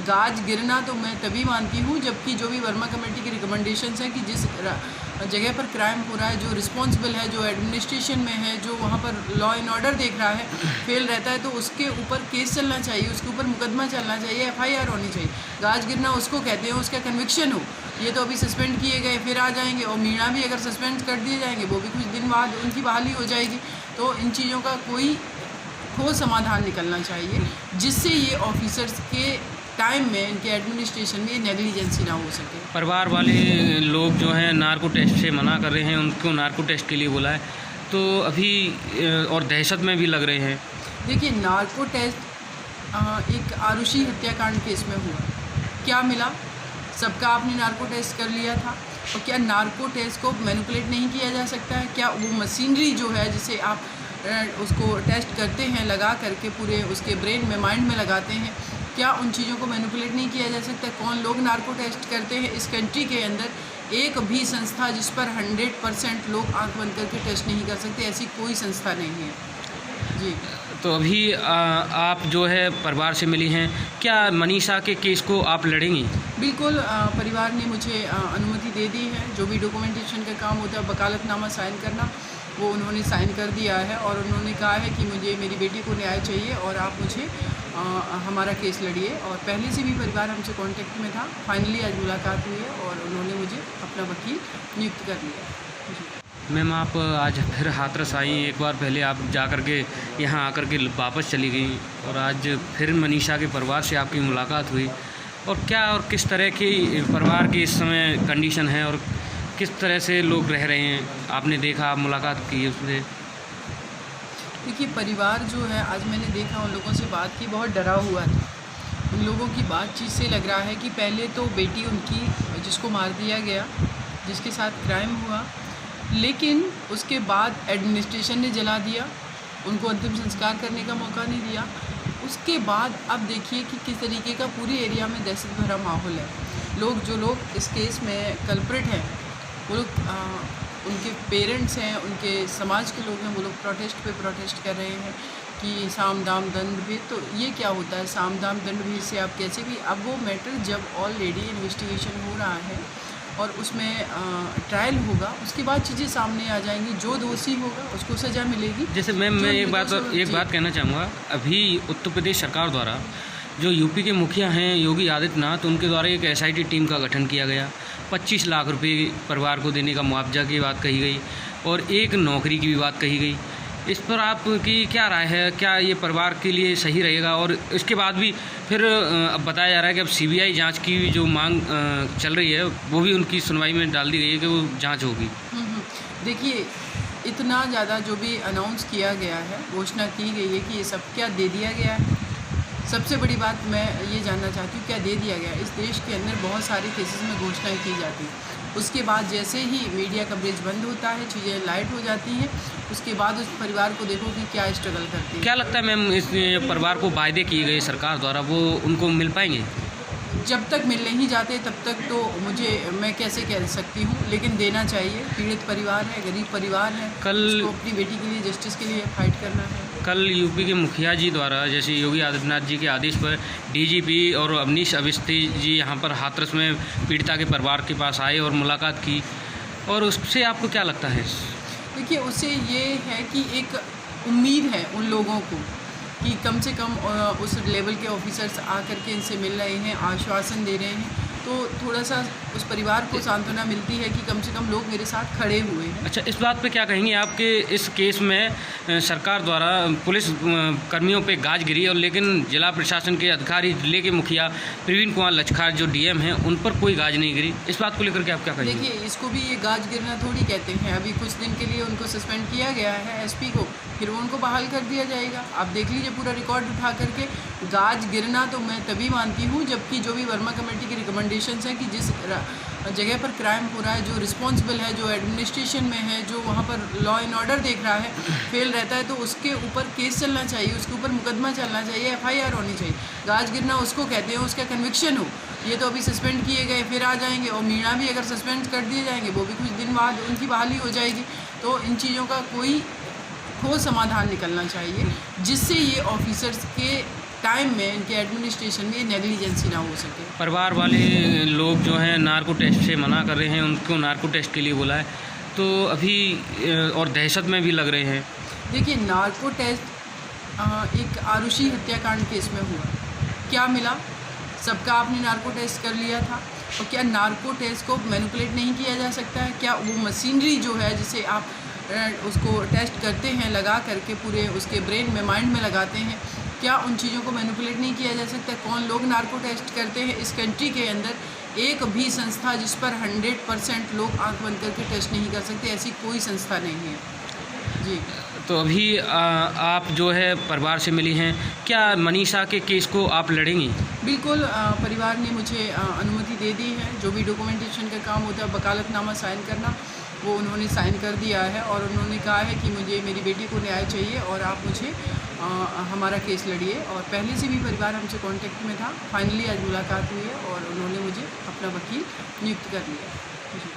गाज गिरना तो मैं तभी मानती हूँ जबकि जो भी वर्मा कमेटी की रिकमेंडेशंस हैं कि जिस जगह पर क्राइम हो रहा है, जो रिस्पॉन्सिबल है, जो एडमिनिस्ट्रेशन में है, जो वहाँ पर लॉ एंड ऑर्डर देख रहा है, फेल रहता है, तो उसके ऊपर केस चलना चाहिए, उसके ऊपर मुकदमा चलना चाहिए, FIR होनी चाहिए। गाज गिरना उसको कहते हैं उसका कन्विक्शन हो। ये तो अभी सस्पेंड किए गए, फिर आ जाएंगे, और मीणा भी अगर सस्पेंड कर दिए जाएंगे, वो भी कुछ दिन बाद उनकी बहाली हो जाएगी। तो इन चीज़ों का कोई ठोस समाधान निकलना चाहिए जिससे ये ऑफिसर्स के टाइम में, इनके एडमिनिस्ट्रेशन में नेग्लिजेंसी ना हो सके। परिवार वाले लोग जो हैं नार्को टेस्ट से मना कर रहे हैं, उनको नार्को टेस्ट के लिए बोला है, तो अभी और दहशत में भी लग रहे हैं। देखिए, नार्को टेस्ट एक आरुषि हत्याकांड केस में हुआ, क्या मिला? सबका आपने नार्को टेस्ट कर लिया था, और क्या नार्को टेस्ट को मैनिपुलेट नहीं किया जा सकता है? क्या वो मशीनरी जो है जिसे आप उसको टेस्ट करते हैं लगा करके पूरे उसके ब्रेन में, माइंड में लगाते हैं, क्या उन चीज़ों को मैनिपुलेट नहीं किया जा सकता? कौन लोग नार्को टेस्ट करते हैं इस कंट्री के अंदर? एक भी संस्था जिस पर 100% लोग आंख बंद करके टेस्ट नहीं कर सकते, ऐसी कोई संस्था नहीं है जी। तो अभी आप जो है परिवार से मिली हैं, क्या मनीषा के केस को आप लड़ेंगी? बिल्कुल, परिवार ने मुझे अनुमति दे दी है। जो भी डॉक्यूमेंटेशन का काम होता है, वकालतनामा साइन करना, वो उन्होंने साइन कर दिया है, और उन्होंने कहा है कि मुझे मेरी बेटी को न्याय चाहिए और आप मुझे हमारा केस लड़िए। और पहले से भी परिवार हमसे कांटेक्ट में था। फाइनली आज मुलाकात हुई है और उन्होंने मुझे अपना वकील नियुक्त कर लिया। मैम, आप आज फिर हाथरस आई। एक बार पहले आप जा कर के यहाँ आकर के वापस चली गई, और आज फिर मनीषा के परिवार से आपकी मुलाकात हुई। और क्या और किस तरह की परिवार की इस समय कंडीशन है और किस तरह से लोग रह रहे हैं, आपने देखा, आप मुलाकात की उससे? देखिए, परिवार जो है, आज मैंने देखा, उन लोगों से बात की, बहुत डरा हुआ था। उन लोगों की बातचीत से लग रहा है कि पहले तो बेटी उनकी, जिसको मार दिया गया, जिसके साथ क्राइम हुआ, लेकिन उसके बाद एडमिनिस्ट्रेशन ने जला दिया, उनको अंतिम संस्कार करने का मौका नहीं दिया। उसके बाद अब देखिए कि किस तरीके का पूरे एरिया में दहशत भरा माहौल है। जो लोग इस केस में कल्प्रिट हैं, वो लोग उनके पेरेंट्स हैं, उनके समाज के लोग हैं, वो लोग प्रोटेस्ट कर रहे हैं कि साम दाम दंड भेद। तो ये क्या होता है साम दाम दंड भेद से? आप कैसे भी, अब वो मैटर जब ऑलरेडी इन्वेस्टिगेशन हो रहा है और उसमें ट्रायल होगा, उसके बाद चीज़ें सामने आ जाएंगी। जो दोषी होगा उसको सज़ा मिलेगी। जैसे मैम, मैं एक बात कहना चाहूँगा। अभी उत्तर प्रदेश सरकार द्वारा जो यूपी के मुखिया हैं योगी आदित्यनाथ, उनके द्वारा एक SIT टीम का गठन किया गया। 25 लाख रुपए परिवार को देने का मुआवजा की बात कही गई, और एक नौकरी की भी बात कही गई। इस पर आपकी क्या राय है? क्या ये परिवार के लिए सही रहेगा? और इसके बाद भी फिर अब बताया जा रहा है कि अब CBI जांच की जो मांग चल रही है, वो भी उनकी सुनवाई में डाल दी गई है कि वो जांच होगी। देखिए, इतना ज़्यादा जो भी अनाउंस किया गया है, घोषणा की गई है कि ये सब क्या दे दिया गया है। सबसे बड़ी बात मैं ये जानना चाहती हूँ, क्या दे दिया गया? इस देश के अंदर बहुत सारे केसेस में घोषणाएं की जाती हैं, उसके बाद जैसे ही मीडिया कवरेज बंद होता है, चीज़ें लाइट हो जाती हैं, उसके बाद उस परिवार को देखो कि क्या स्ट्रगल करती है। क्या लगता है मैम, इस परिवार को वायदे किए गए सरकार द्वारा, वो उनको मिल पाएंगे? जब तक मिल नहीं जाते तब तक तो मैं कैसे कह सकती हूँ, लेकिन देना चाहिए। पीड़ित परिवार है, गरीब परिवार है, उसको अपनी बेटी के लिए, जस्टिस के लिए फाइट करना है। कल यूपी के मुखिया जी द्वारा, जैसे योगी आदित्यनाथ जी के आदेश पर, DGP और अवनीश अवस्थी जी यहाँ पर हाथरस में पीड़िता के परिवार के पास आए और मुलाकात की, और उससे आपको क्या लगता है? देखिए, उससे ये है कि एक उम्मीद है उन लोगों को कि कम से कम उस लेवल के ऑफिसर्स आकर के इनसे मिल रहे हैं, आश्वासन दे रहे हैं, तो थोड़ा सा उस परिवार को सांत्वना मिलती है कि कम से कम लोग मेरे साथ खड़े हुए हैं। अच्छा, इस बात पे क्या कहेंगे आपके इस केस में सरकार द्वारा पुलिस कर्मियों पे गाज गिरी, और लेकिन जिला प्रशासन के अधिकारी, जिले के मुखिया प्रवीण कुमार लचखार जो DM हैं, उन पर कोई गाज नहीं गिरी? इस बात को लेकर के आप क्या कहेंगे? देखिए, इसको भी ये गाज गिरना थोड़ी कहते हैं। अभी कुछ दिन के लिए उनको सस्पेंड किया गया है, SP को, फिर उनको बहाल कर दिया जाएगा। आप देख लीजिए पूरा रिकॉर्ड उठा करके। गाज गिरना तो मैं तभी मानती हूँ जबकि जो भी वर्मा कमेटी की रिकमेंडेशंस हैं कि जिस जगह पर क्राइम हो रहा है, जो रिस्पॉन्सिबल है, जो एडमिनिस्ट्रेशन में है, जो वहाँ पर लॉ एंड ऑर्डर देख रहा है, फेल रहता है, तो उसके ऊपर केस चलना चाहिए, उसके ऊपर मुकदमा चलना चाहिए, FIR होनी चाहिए। गाज गिरना उसको कहते हैं, उसका कन्विक्शन हो। ये तो अभी सस्पेंड किए गए, फिर आ जाएंगे, और मीणा भी अगर सस्पेंड कर दिए जाएंगे, वो भी कुछ दिन बाद उनकी बहाली हो जाएगी। तो इन चीज़ों का कोई ठोस समाधान निकलना चाहिए, जिससे ये ऑफिसर्स के टाइम में, इनके एडमिनिस्ट्रेशन में नेग्लिजेंसी ना हो सके। परिवार वाले लोग जो हैं नार्को टेस्ट से मना कर रहे हैं, उनको नार्को टेस्ट के लिए बोला है, तो अभी और दहशत में भी लग रहे हैं। देखिए, नार्को टेस्ट एक आरुषि हत्याकांड केस में हुआ, क्या मिला? सबका आपने नार्को टेस्ट कर लिया था, और क्या नार्को टेस्ट को मैनिपुलेट नहीं किया जा सकता है? क्या वो मशीनरी जो है जिसे आप उसको टेस्ट करते हैं, लगा करके पूरे उसके ब्रेन में, माइंड में लगाते हैं, क्या उन चीज़ों को मैनिपुलेट नहीं किया जा सकता? कौन लोग नार्को टेस्ट करते हैं? इस कंट्री के अंदर एक भी संस्था जिस पर 100% लोग आंख बंद करके टेस्ट नहीं कर सकते, ऐसी कोई संस्था नहीं है जी। तो अभी आप जो है परिवार से मिली हैं, क्या मनीषा के केस को आप लड़ेंगी? बिल्कुल, परिवार ने मुझे अनुमति दे दी है। जो भी डॉक्यूमेंटेशन का काम होता है, वकालतनामा साइन करना, वो उन्होंने साइन कर दिया है, और उन्होंने कहा है कि मुझे, मेरी बेटी को न्याय चाहिए और आप मुझे हमारा केस लड़िए। और पहले से भी परिवार हमसे कांटेक्ट में था। फाइनली आज मुलाकात हुई है और उन्होंने मुझे अपना वकील नियुक्त कर लिया। जी।